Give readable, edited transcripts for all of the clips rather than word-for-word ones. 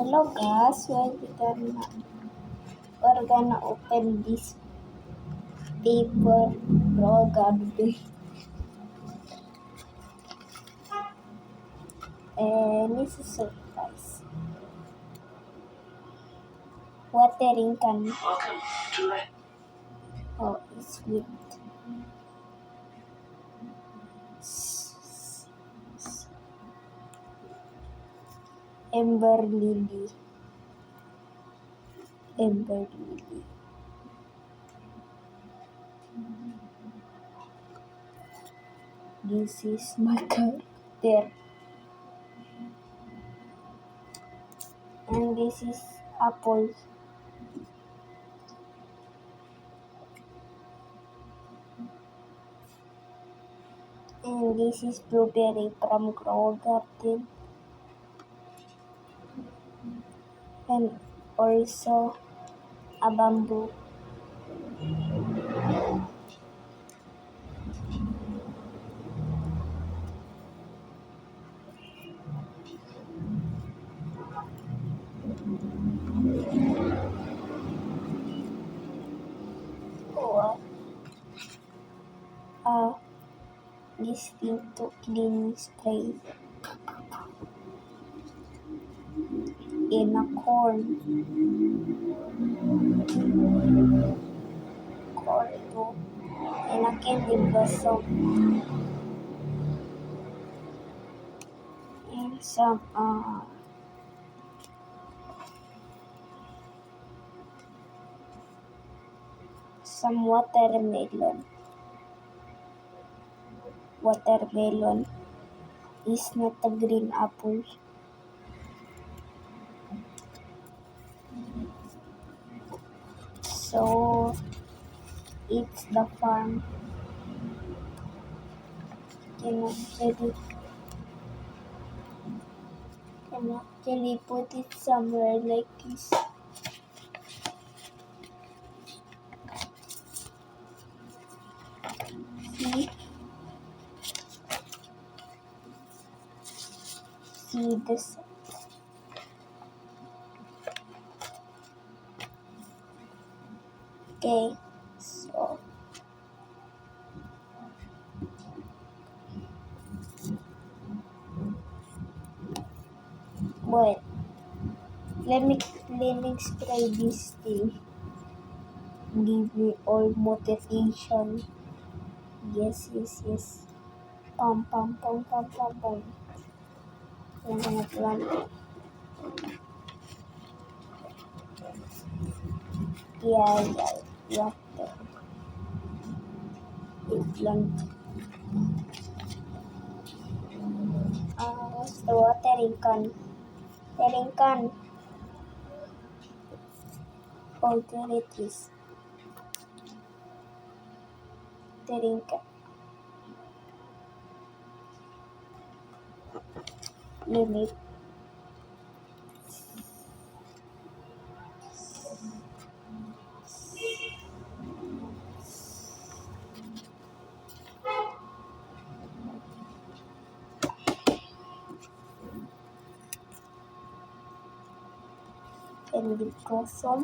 Hello guys, we're gonna open this paper garbage and it's a surprise. Watering can. Welcome to Red. Oh, it's with Ember Lily. Ember Lily. This is my character. And this is apple. And this is blueberry from Grow Garden. And also a bamboo. Or this thing to clean spray in a corn too, in a candy blossom, and some watermelon. Watermelon is not a green apple. So it's the farm. Can actually put it somewhere like this. See this. Okay, so wait. Let me spray this thing. Give me all motivation. Yes. Pam pam pam pam pam pam. I'm gonna plant it. Yeah. Plant. What's the watering can? Watering can. Oh, there it is. Watering can. Limit. Candy blossom.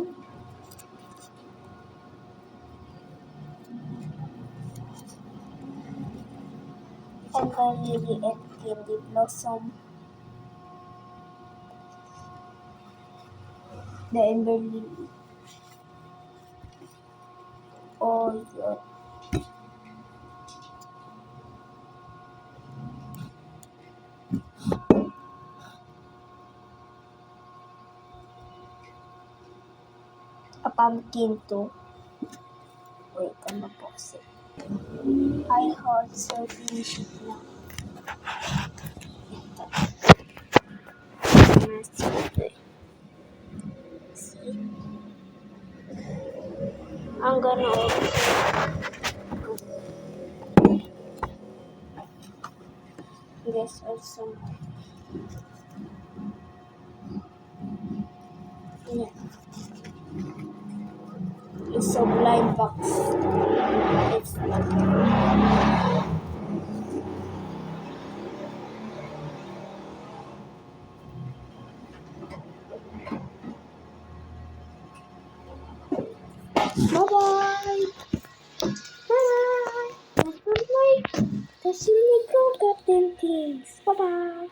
Ember Lily and Candy Blossom. The Ember Lily. Oh, yeah. A pumpkin too. Wait, I'm gonna pause it. I heard so finish it now. See? I'm gonna open this also. Yeah. It's a blind box. It's not. Bye-bye. Bye-bye. That's my, that's my forgotten things. Bye-bye.